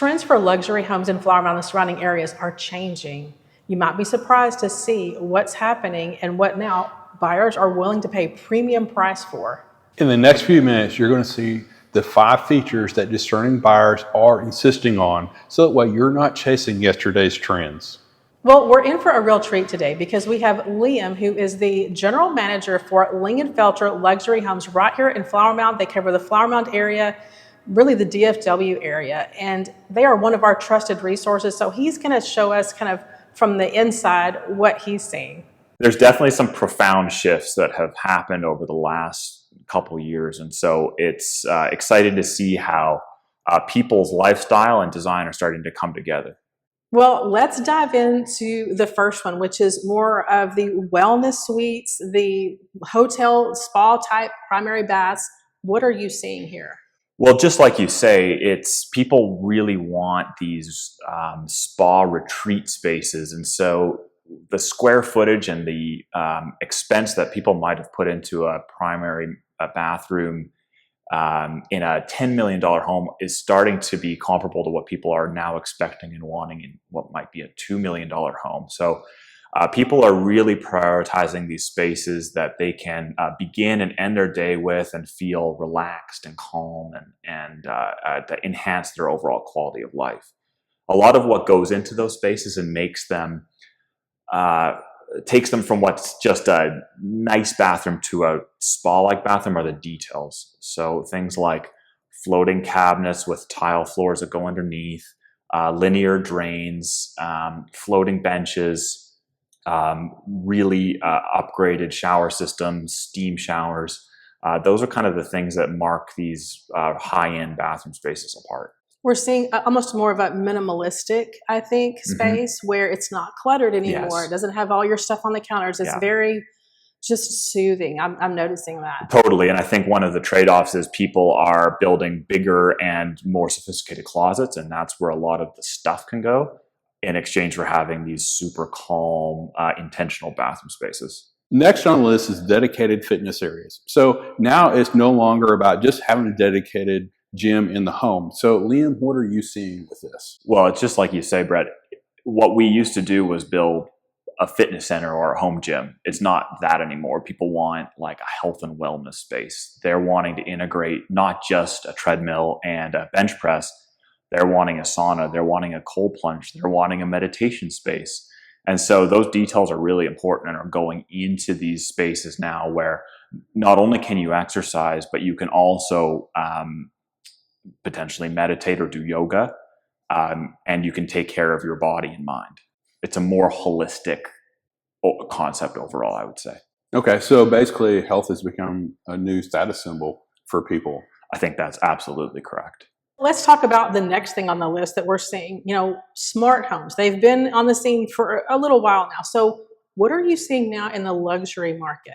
Trends for luxury homes in Flower Mound and surrounding areas are changing. You might be surprised to see what's happening and what now buyers are willing to pay premium price for. In the next few minutes, you're going to see the 5 features that discerning buyers are insisting on, so that way you're not chasing yesterday's trends. Well, we're in for a real treat today because we have Liam, who is the general manager for Lingenfelter Luxury Homes right here in Flower Mound. They cover the Flower Mound area, really the DFW area, and they are one of our trusted resources. So he's going to show us kind of from the inside what he's seeing. There's definitely some profound shifts that have happened over the last couple years, and so it's exciting to see how people's lifestyle and design are starting to come together. Well, let's dive into the first one, which is more of the wellness suites, the hotel spa type primary baths. What are you seeing here? Well, just like you say, it's people really want these spa retreat spaces. And so the square footage and the expense that people might have put into a primary bathroom in a $10 million home is starting to be comparable to what people are now expecting and wanting in what might be a $2 million home. So people are really prioritizing these spaces that they can begin and end their day with and feel relaxed and calm and to enhance their overall quality of life. A lot of what goes into those spaces and makes them takes them from what's just a nice bathroom to a spa-like bathroom are the details. So things like floating cabinets with tile floors that go underneath, linear drains, floating benches, really upgraded shower systems, steam showers. Those are kind of the things that mark these high-end bathroom spaces apart. We're seeing almost more of a minimalistic, I think, space where it's not cluttered anymore. Yes. It doesn't have all your stuff on the counters. It's very just soothing. I'm noticing that. Totally. And I think one of the trade-offs is people are building bigger and more sophisticated closets, and that's where a lot of the stuff can go in exchange for having these super calm, intentional bathroom spaces. Next on the list is dedicated fitness areas. So now it's no longer about just having a dedicated gym in the home. So Liam, what are you seeing with this? Well, it's just like you say, Bret. What we used to do was build a fitness center or a home gym. It's not that anymore. People want like a health and wellness space. They're wanting to integrate not just a treadmill and a bench press. They're wanting a sauna. They're wanting a cold plunge. They're wanting a meditation space. And so those details are really important and are going into these spaces now where not only can you exercise, but you can also potentially meditate or do yoga, and you can take care of your body and mind. It's a more holistic concept overall, I would say. Okay, so basically health has become a new status symbol for people. I think that's absolutely correct. Let's talk about the next thing on the list that we're seeing, smart homes. They've been on the scene for a little while now. So what are you seeing now in the luxury market?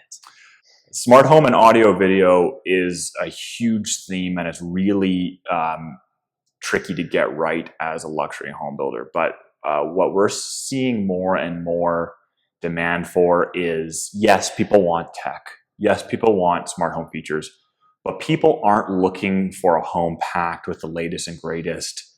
Smart home and audio video is a huge theme, and it's really tricky to get right as a luxury home builder. But what we're seeing more and more demand for is, yes, people want tech. Yes, people want smart home features, but people aren't looking for a home packed with the latest and greatest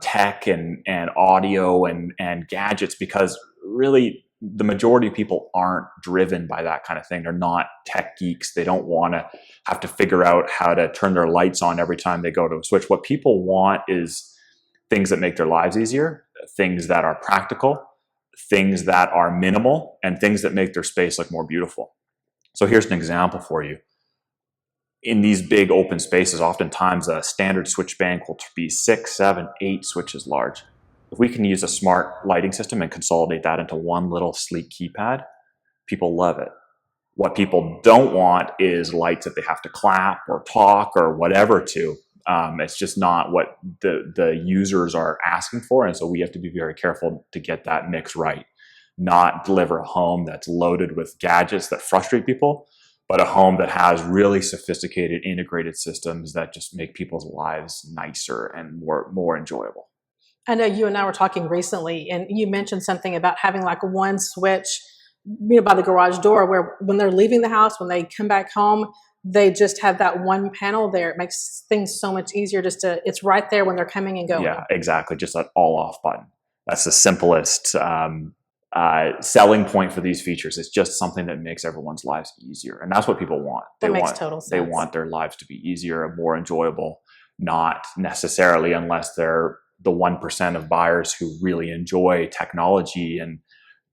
tech and audio and gadgets, because really, the majority of people aren't driven by that kind of thing. They're not tech geeks. They don't want to have to figure out how to turn their lights on every time they go to a switch. What people want is things that make their lives easier, things that are practical, things that are minimal, and things that make their space look more beautiful. So here's an example for you. In these big open spaces, oftentimes a standard switch bank will be 6, 7, 8 switches large. If we can use a smart lighting system and consolidate that into one little sleek keypad, people love it. What people don't want is lights that they have to clap or talk or whatever to. It's just not what the users are asking for. And so we have to be very careful to get that mix right. Not deliver a home that's loaded with gadgets that frustrate people, but a home that has really sophisticated integrated systems that just make people's lives nicer and more enjoyable. I know you and I were talking recently, and you mentioned something about having like one switch, by the garage door, where when they're leaving the house, when they come back home, they just have that one panel there. It makes things so much easier it's right there when they're coming and going. Yeah, exactly. Just an all off button. That's the simplest selling point for these features. It's just something that makes everyone's lives easier. And that's what people want. That makes total sense. They want their lives to be easier and more enjoyable, not necessarily unless they're the 1% of buyers who really enjoy technology and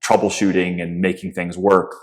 troubleshooting and making things work.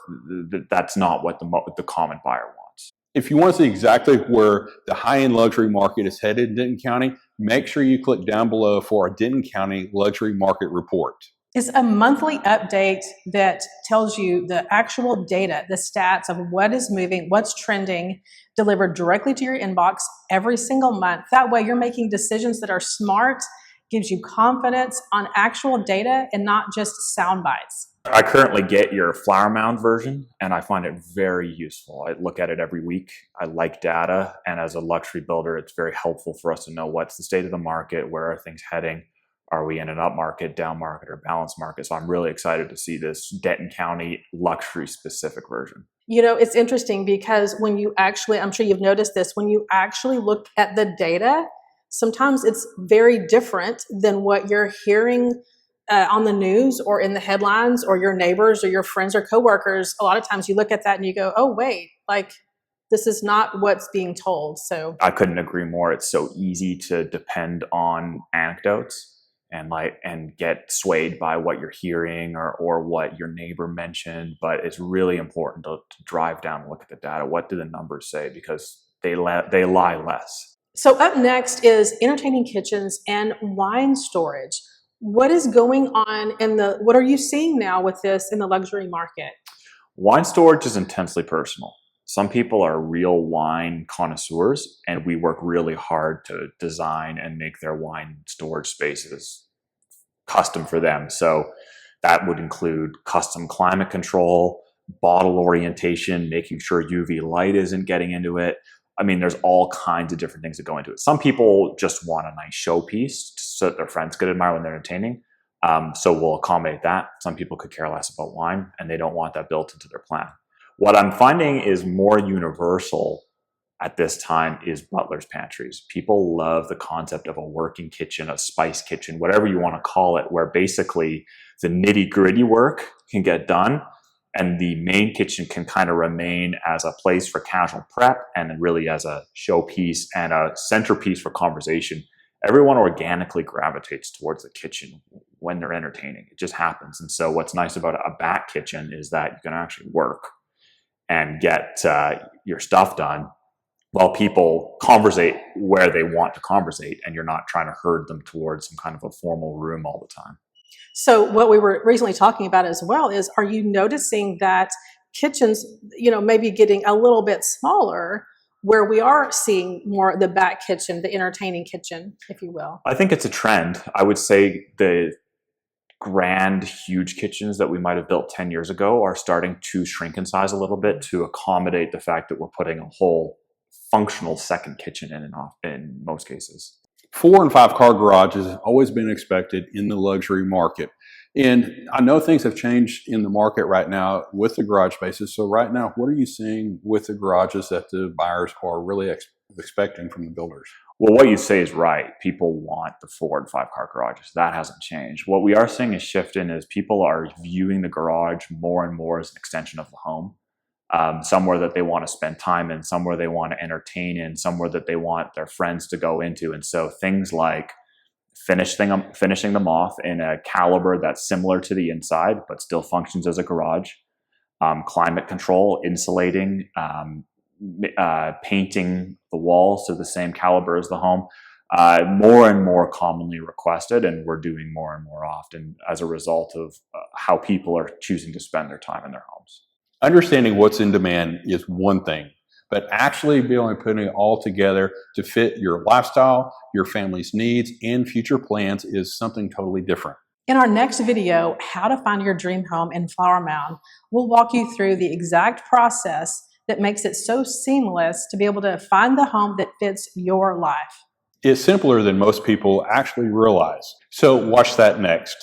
That's not what the common buyer wants. If you want to see exactly where the high-end luxury market is headed in Denton County, make sure you click down below for our Denton County Luxury Market Report. It's a monthly update that tells you the actual data, the stats of what is moving, what's trending, delivered directly to your inbox every single month. That way you're making decisions that are smart, gives you confidence on actual data and not just sound bites. I currently get your Flower Mound version, and I find it very useful. I look at it every week. I like data, and as a luxury builder, it's very helpful for us to know what's the state of the market, where are things heading, are we in an up market, down market, or balanced market? So I'm really excited to see this Denton County luxury specific version. You know, it's interesting because when you actually, I'm sure you've noticed this, when you actually look at the data, sometimes it's very different than what you're hearing on the news or in the headlines or your neighbors or your friends or coworkers. A lot of times you look at that and you go, oh, wait, like this is not what's being told. So I couldn't agree more. It's so easy to depend on anecdotes and get swayed by what you're hearing or what your neighbor mentioned. But it's really important to drive down and look at the data. What do the numbers say? Because they lie less. So up next is entertaining kitchens and wine storage. What is going on what are you seeing now with this in the luxury market? Wine storage is intensely personal. Some people are real wine connoisseurs, and we work really hard to design and make their wine storage spaces custom for them. So that would include custom climate control, bottle orientation, making sure UV light isn't getting into it. I mean, there's all kinds of different things that go into it. Some people just want a nice showpiece so that their friends could admire when they're entertaining. So we'll accommodate that. Some people could care less about wine and they don't want that built into their plan. What I'm finding is more universal at this time is butler's pantries. People love the concept of a working kitchen, a spice kitchen, whatever you want to call it, where basically the nitty-gritty work can get done and the main kitchen can kind of remain as a place for casual prep and really as a showpiece and a centerpiece for conversation. Everyone organically gravitates towards the kitchen when they're entertaining. It just happens. And so what's nice about a back kitchen is that you can actually work and get your stuff done while people conversate where they want to conversate, and you're not trying to herd them towards some kind of a formal room all the time. So what we were recently talking about as well is, are you noticing that kitchens, maybe getting a little bit smaller, where we are seeing more the back kitchen, the entertaining kitchen, if you will? I think it's a trend. I would say the grand, huge kitchens that we might have built 10 years ago are starting to shrink in size a little bit to accommodate the fact that we're putting a whole functional second kitchen in most cases. 4 and 5 car garages have always been expected in the luxury market. And I know things have changed in the market right now with the garage spaces. So right now, what are you seeing with the garages that the buyers are really expecting from the builders? Well, what you say is right. People want the 4 and 5 car garages. That hasn't changed. What we are seeing a shift in is people are viewing the garage more and more as an extension of the home. Somewhere that they want to spend time in, somewhere they want to entertain in, somewhere that they want their friends to go into. And so things like finishing them off in a caliber that's similar to the inside, but still functions as a garage, climate control, insulating, painting the walls to the same caliber as the home, more and more commonly requested, and we're doing more and more often as a result of how people are choosing to spend their time in their homes. Understanding what's in demand is one thing, but actually being able to put it all together to fit your lifestyle, your family's needs, and future plans is something totally different. In our next video, How to Find Your Dream Home in Flower Mound, we'll walk you through the exact process that makes it so seamless to be able to find the home that fits your life. It's simpler than most people actually realize. So watch that next.